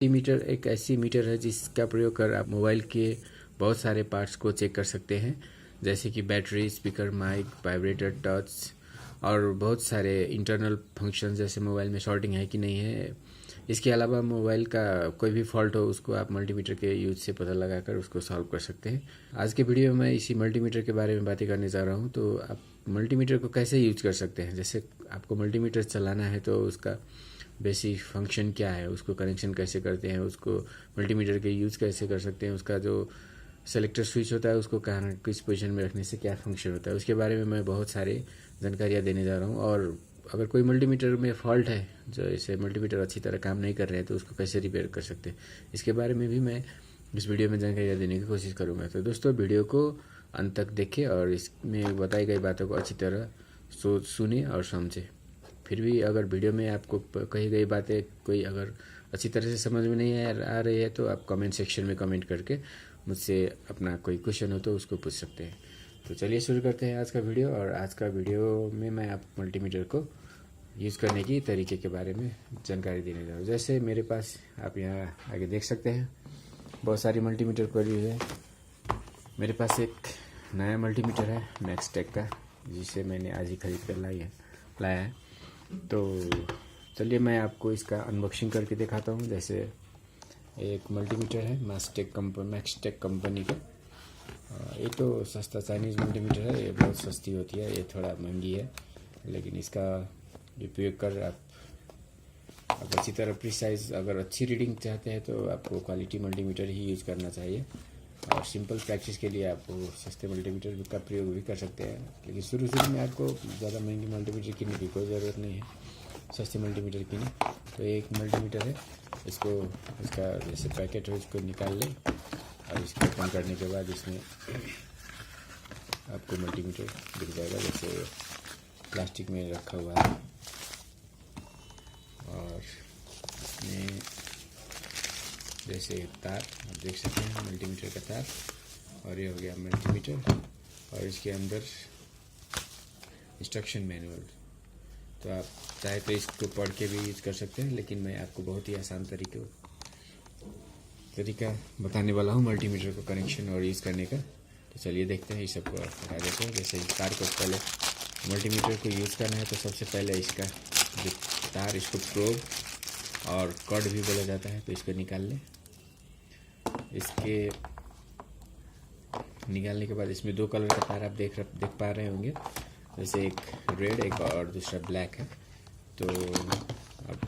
Metre एक ऐसी metre है जिसका प्रयोग कर आप मोबाइल के बहुत सारे पार्ट्स को चेक कर सकते हैं, जैसे कि battery, speaker, mic, vibrator, touch और बहुत सारे इंटरनल फंक्शन, जैसे मोबाइल में शॉर्टिंग है कि नहीं है। इसके अलावा मोबाइल का कोई भी फॉल्ट हो उसको आप मल्टीमीटर के यूज से पता लगाकर उसको सॉल्व कर सकते हैं। आज के वीडियो में मैं इसी मल्टीमीटर के बारे में बातें करने जा रहा हूँ। तो आप मल्टीमीटर को कैसे यूज कर सकते हैं। जैसे आपको मल्टीमीटर चलाना है तो उसका बेसिक फंक्शन क्या है, उसको कनेक्शन कैसे करते हैं, उसको मल्टीमीटर के यूज़ कैसे कर सकते हैं, उसका जो सेलेक्टर स्विच होता है उसको कहाँ किस पोजीशन में रखने से क्या फंक्शन होता है, उसके बारे में मैं बहुत सारे जानकारियाँ देने जा रहा हूँ। और अगर कोई मल्टीमीटर में फॉल्ट है, जैसे मल्टीमीटर अच्छी तरह काम नहीं कर रहे हैं, तो उसको कैसे रिपेयर कर सकते हैं, इसके बारे में भी मैं इस वीडियो में जानकारियाँ देने की कोशिश करूँगा। तो दोस्तों, वीडियो को अंत तक देखें और इसमें बताई गई बातों को अच्छी तरह सुने और समझें। फिर भी अगर वीडियो में आपको कही गई बातें कोई अगर अच्छी तरह से समझ में नहीं आ रही है तो आप कमेंट सेक्शन में कमेंट करके मुझसे अपना कोई क्वेश्चन हो तो उसको पूछ सकते हैं। तो चलिए शुरू करते हैं आज का वीडियो। और आज का वीडियो में मैं आप मल्टीमीटर को यूज़ करने की तरीके के बारे में जानकारी देने जा रहा हूँ। जैसे मेरे पास आप यहाँ आगे देख सकते हैं बहुत सारी मल्टीमीटर पड़ी हुई है। मेरे पास एक नया मल्टीमीटर है मैक्सटेक का, जिसे मैंने आज ही खरीद कर लाया है। तो चलिए मैं आपको इसका अनबॉक्सिंग करके दिखाता हूँ। जैसे एक मल्टीमीटर है मैक्सटेक कंपनी का। ये तो सस्ता चाइनीज़ मल्टीमीटर है, ये बहुत सस्ती होती है, ये थोड़ा महंगी है, लेकिन इसका उपयोग कर आप अच्छी तरह प्रिसाइज अगर अच्छी रीडिंग चाहते हैं तो आपको क्वालिटी मल्टीमीटर ही यूज़ करना चाहिए। और सिंपल प्रैक्टिस के लिए आप सस्ते मल्टीमीटर का प्रयोग भी कर सकते हैं, लेकिन शुरू में आपको ज़्यादा महंगी मल्टीमीटर कीनने की कोई ज़रूरत नहीं है, सस्ते मल्टीमीटर कीने। तो एक मल्टीमीटर है, इसका जैसे पैकेट है इसको निकाल लें और इसको ओपन करने के बाद इसमें आपको मल्टीमीटर दिख जाएगा, जैसे प्लास्टिक में रखा हुआ है। और इसमें जैसे तार आप देख सकते हैं, मल्टीमीटर का तार, और ये हो गया मल्टीमीटर। और इसके अंदर इंस्ट्रक्शन मैनुअल। तो आप चाहे तो इसको पढ़ के भी यूज कर सकते हैं, लेकिन मैं आपको बहुत ही आसान तरीका बताने वाला हूँ मल्टीमीटर को कनेक्शन और यूज़ करने का। तो चलिए देखते हैं, इस सब को हटा देते हैं। जैसे इस तार को पहले मल्टीमीटर को यूज़ करना है तो सबसे पहले इसका जो तार, इसको प्रोब और कॉर्ड भी बोला जाता है, तो इसको निकाल लें। इसके निकालने के बाद इसमें दो कलर का तार आप देख पा रहे होंगे, जैसे एक रेड एक और दूसरा ब्लैक है। तो अब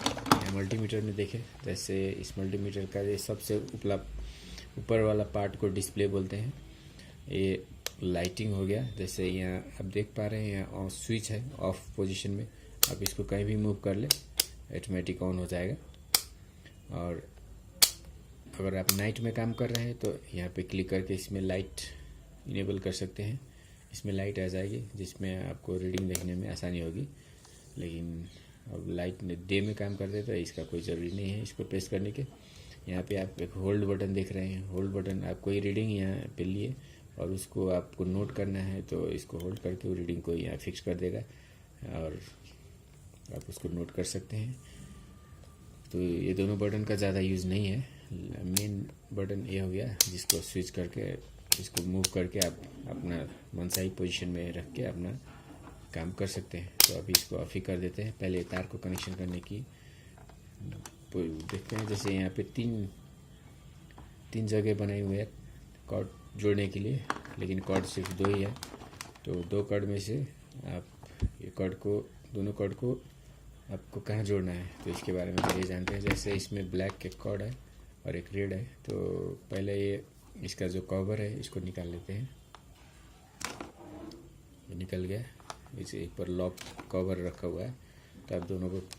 मल्टीमीटर में देखें, जैसे इस मल्टीमीटर का ये सबसे ऊपर वाला पार्ट को डिस्प्ले बोलते हैं। ये लाइटिंग हो गया, जैसे यहाँ आप देख पा रहे हैं, यहाँ स्विच है ऑफ पोजीशन में, आप इसको कहीं भी मूव कर ले ऑटोमेटिक ऑन हो जाएगा। और अगर आप नाइट में काम कर रहे हैं तो यहाँ पे क्लिक करके इसमें लाइट इनेबल कर सकते हैं, इसमें लाइट आ जाएगी जिसमें आपको रीडिंग देखने में आसानी होगी। लेकिन अब लाइट डे में काम करते हैं तो इसका कोई ज़रूरी नहीं है इसको प्रेस करने के। यहाँ पे आप एक होल्ड बटन देख रहे हैं, होल्ड बटन आप कोई रीडिंग यहाँ पे लिए और उसको आपको नोट करना है तो इसको होल्ड करके वो रीडिंग को यहाँ फिक्स कर देगा और आप उसको नोट कर सकते हैं। तो ये दोनों बटन का ज़्यादा यूज़ नहीं है, मेन बटन ये हो गया जिसको स्विच करके इसको मूव करके आप अपना मनसाही पोजीशन में रख के अपना काम कर सकते हैं। तो अभी इसको ऑफ ही कर देते हैं। पहले तार को कनेक्शन करने की देखते हैं। जैसे यहाँ पे तीन जगह बनाई हुई है कॉर्ड जोड़ने के लिए, लेकिन कॉर्ड सिर्फ दो ही है। तो दो कॉर्ड में से आप ये दोनों कॉर्ड को आपको कहाँ जोड़ना है तो इसके बारे में पहले जानते हैं। जैसे इसमें ब्लैक एक कॉर्ड है और एक रेड है, तो पहले ये इसका जो कवर है इसको निकाल लेते हैं। ये निकल गया, इसे ऊपर लॉक कवर रखा हुआ है, तो आप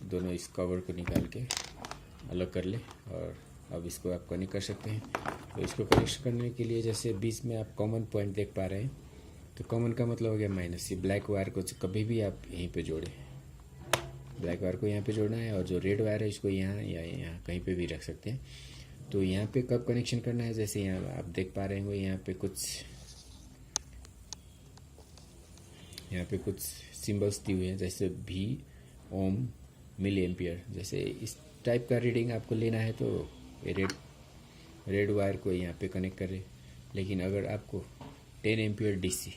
दोनों इस कवर को निकाल के अलग कर ले और अब इसको आप कनेक्ट कर सकते हैं। तो इसको कनेक्ट करने के लिए जैसे बीच में आप कॉमन पॉइंट देख पा रहे हैं, तो कॉमन का मतलब हो गया माइनस। ये ब्लैक वायर को कभी भी आप यहीं पे जोड़ें, ब्लैक वायर को यहाँ पे जोड़ना है, और जो रेड वायर है इसको यहाँ या यहाँ कहीं पे भी रख सकते हैं। तो यहाँ पे कब कनेक्शन करना है, जैसे यहाँ आप देख पा रहे होंगे यहाँ पे कुछ सिंबल्स दिए हुए हैं, जैसे भी, ओम, मिली एम्पियर। जैसे इस टाइप का रीडिंग आपको लेना है तो ये रेड वायर को यहाँ पे कनेक्ट करें। लेकिन अगर आपको 10 ampere DC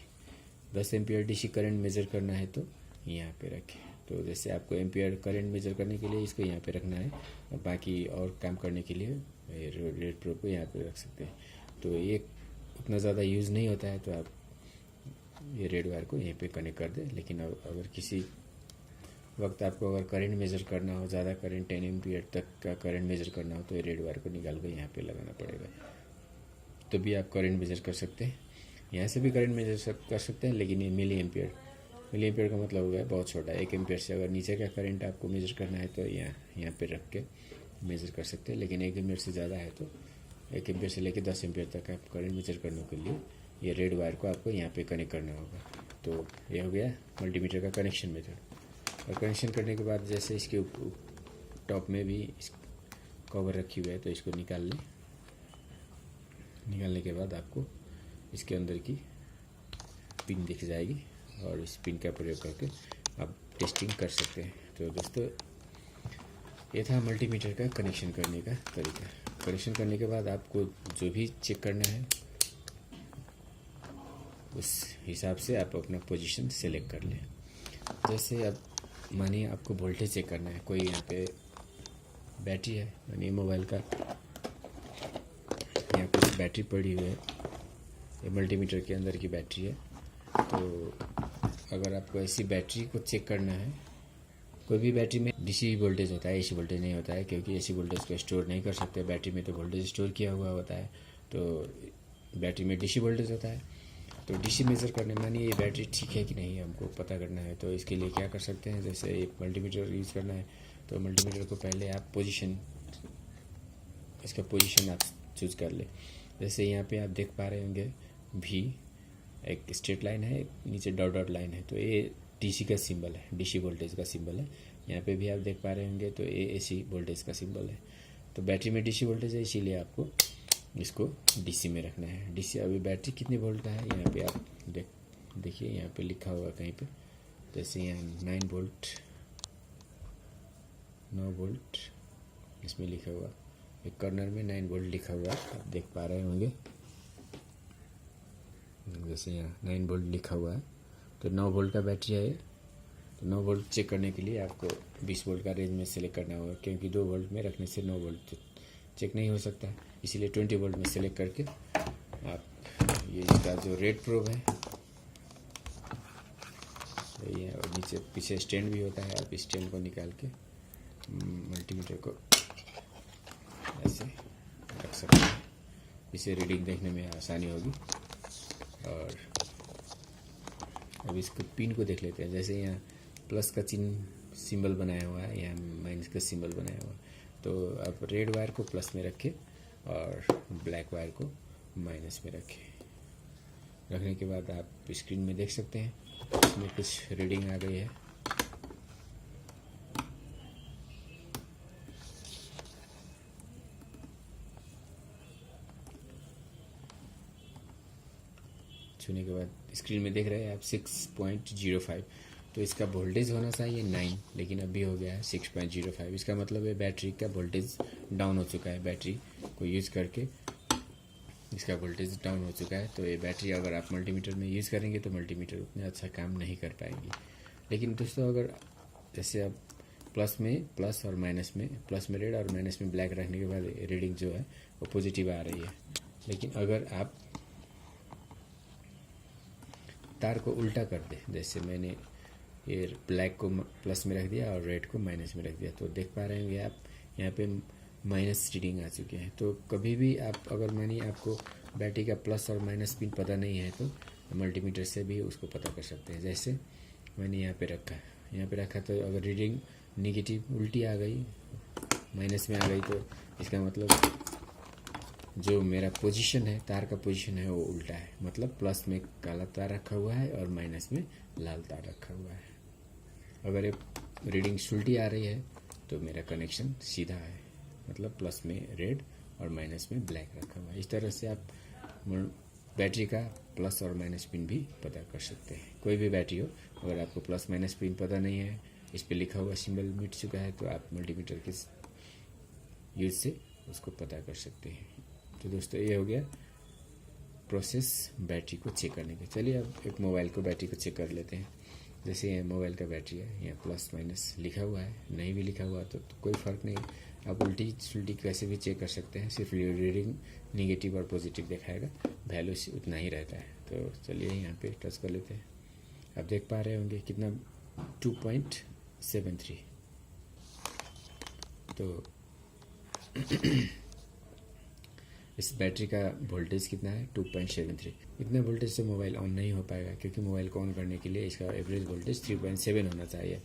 10 ampere DC current measure करना है तो यहाँ पे रखें। तो जैसे आपको एम्पियर करंट मेज़र करने के लिए इसको यहाँ पे रखना है, और बाकी और काम करने के लिए रेड प्रोब को यहाँ पे रख सकते हैं। तो ये उतना ज़्यादा यूज़ नहीं होता है, तो आप ये रेड वायर को यहीं पे कनेक्ट कर दें। लेकिन अगर किसी वक्त आपको अगर करंट मेज़र करना हो, ज़्यादा करंट 10 एम्पियर तक का करंट मेज़र करना हो, तो ये रेड वायर को निकाल कर यहाँ पे लगाना पड़ेगा। तो भी आप करंट मेज़र कर सकते हैं, यहाँ से भी करंट मेज़र कर सकते हैं। लेकिन ये मिली एम्पियर का मतलब हो गया बहुत छोटा, 1 एम्पियर से अगर नीचे का करंट आपको मेज़र करना है तो यहाँ पे रख के मेज़र कर सकते हैं। लेकिन 1 एम्पियर से ज़्यादा है तो 1 एम्पियर से लेकर 10 एम्पियर तक आप करंट मेज़र करने के लिए ये रेड वायर को आपको यहाँ पे कनेक्ट करना होगा। तो ये हो गया मल्टीमीटर का कनेक्शन मेथड। और कनेक्शन करने के बाद जैसे इसके टॉप में भी कवर रखी हुई है, तो इसको निकाल लें। निकालने के बाद आपको इसके अंदर की पिन दिख जाएगी, और इस पिन का प्रयोग करके आप टेस्टिंग कर सकते हैं। तो दोस्तों, ये था मल्टीमीटर का कनेक्शन करने का तरीका। कनेक्शन करने के बाद आपको जो भी चेक करना है उस हिसाब से आप अपना पोजीशन सेलेक्ट कर लें। जैसे अब मानिए आपको वोल्टेज चेक करना है, कोई यहाँ पे बैटरी है, मानिए मोबाइल का यहाँ पे बैटरी पड़ी हुई है, ये मल्टीमीटर के अंदर की बैटरी है। तो अगर आपको ऐसी बैटरी को चेक करना है, कोई भी बैटरी में डीसी वोल्टेज होता है, एसी वोल्टेज नहीं होता है, क्योंकि एसी वोल्टेज को स्टोर नहीं कर सकते। बैटरी में तो वोल्टेज स्टोर किया हुआ होता है, तो बैटरी में डीसी वोल्टेज होता है। तो डीसी मेज़र करने, मानिए ये बैटरी ठीक है कि नहीं हमको पता करना है, तो इसके लिए क्या कर सकते हैं, जैसे एक मल्टीमीटर यूज़ करना है तो मल्टीमीटर को पहले आप इसका पोजीशन आप चूज़ कर ले। जैसे यहाँ पे आप देख पा रहे होंगे भी एक स्ट्रेट लाइन है, नीचे डॉट डॉट लाइन है, तो ये डीसी का सिंबल है, डीसी वोल्टेज का सिंबल है। यहाँ पे भी आप देख पा रहे होंगे, तो ये एसी वोल्टेज का सिंबल है। तो बैटरी में डीसी वोल्टेज है, इसीलिए आपको इसको डीसी में रखना है। डीसी अभी बैटरी कितने वोल्ट का है यहाँ पे आप देखिए, यहाँ पे लिखा हुआ कहीं पे, जैसे यहाँ 9 वोल्ट इसमें लिखा हुआ, एक कॉर्नर में 9 वोल्ट लिखा हुआ आप देख पा रहे होंगे। जैसे यहाँ 9 वोल्ट लिखा हुआ है, तो 9 वोल्ट का बैटरी है। तो 9 वोल्ट चेक करने के लिए आपको 20 वोल्ट का रेंज में सेलेक्ट करना होगा, क्योंकि 2 वोल्ट में रखने से 9 वोल्ट चेक नहीं हो सकता, इसीलिए 20 वोल्ट में सेलेक्ट करके आप ये इसका जो रेड प्रोब है ये, और नीचे पीछे स्टैंड भी होता है, आप स्टैंड को निकाल के मल्टीमीटर को ऐसे रख सकते हैं, इसे रीडिंग देखने में आसानी होगी। और अब इसको पिन को देख लेते हैं। जैसे यहाँ प्लस का चिन्ह सिंबल बनाया हुआ है, यहाँ माइनस का सिंबल बनाया हुआ है, तो आप रेड वायर को प्लस में रखें और ब्लैक वायर को माइनस में रखें। रखने के बाद आप स्क्रीन में देख सकते हैं इसमें कुछ रीडिंग आ गई है। छूने के बाद स्क्रीन में देख रहे हैं आप 6.05, तो इसका वोल्टेज होना चाहिए 9, लेकिन अभी हो गया है 6.05। इसका मतलब है बैटरी का वोल्टेज डाउन हो चुका है, बैटरी को यूज़ करके इसका वोल्टेज डाउन हो चुका है। तो ये बैटरी अगर आप मल्टीमीटर में यूज़ करेंगे तो मल्टीमीटर उतना अच्छा काम नहीं कर पाएंगी। लेकिन दोस्तों, अगर जैसे आप प्लस और माइनस में, प्लस में रेड और माइनस में ब्लैक रखने के बाद रीडिंग जो है वो पॉजिटिव आ रही है। लेकिन अगर आप तार को उल्टा कर दे, जैसे मैंने ये ब्लैक को प्लस में रख दिया और रेड को माइनस में रख दिया, तो देख पा रहे होंगे आप यहाँ पे माइनस रीडिंग आ चुके हैं। तो कभी भी आप अगर मानिए आपको बैटरी का प्लस और माइनस पिन पता नहीं है, तो मल्टीमीटर से भी उसको पता कर सकते हैं। जैसे मैंने यहाँ पे रखा तो अगर रीडिंग निगेटिव उल्टी आ गई, माइनस में आ गई, तो इसका मतलब जो मेरा पोजीशन है, तार का पोजीशन है वो उल्टा है, मतलब प्लस में काला तार रखा हुआ है और माइनस में लाल तार रखा हुआ है। अगर ये रीडिंग उल्टी आ रही है तो मेरा कनेक्शन सीधा है, मतलब प्लस में रेड और माइनस में ब्लैक रखा हुआ है। इस तरह से आप बैटरी का प्लस और माइनस पिन भी पता कर सकते हैं। कोई भी बैटरी हो, अगर आपको प्लस माइनस पिन पता नहीं है, इस पर लिखा हुआ सिंबल मिट चुका है, तो आप मल्टीमीटर के यूज से उसको पता कर सकते हैं। तो दोस्तों ये हो गया प्रोसेस बैटरी को चेक करने के। चलिए अब एक मोबाइल को बैटरी को चेक कर लेते हैं। जैसे ये मोबाइल का बैटरी है, यहाँ प्लस माइनस लिखा हुआ है, नहीं भी लिखा हुआ तो कोई फ़र्क नहीं। आप उल्टी सुल्टी कैसे भी चेक कर सकते हैं, सिर्फ रीडिंग निगेटिव और पॉजिटिव दिखाएगा, वैल्यू उतना ही रहता है। तो चलिए यहाँ पे टच कर लेते हैं। आप देख पा रहे होंगे कितना 2.73। तो इस बैटरी का वोल्टेज कितना है 2.73। इतने वोल्टेज से मोबाइल ऑन नहीं हो पाएगा, क्योंकि मोबाइल को ऑन करने के लिए इसका एवरेज वोल्टेज 3.7 होना चाहिए।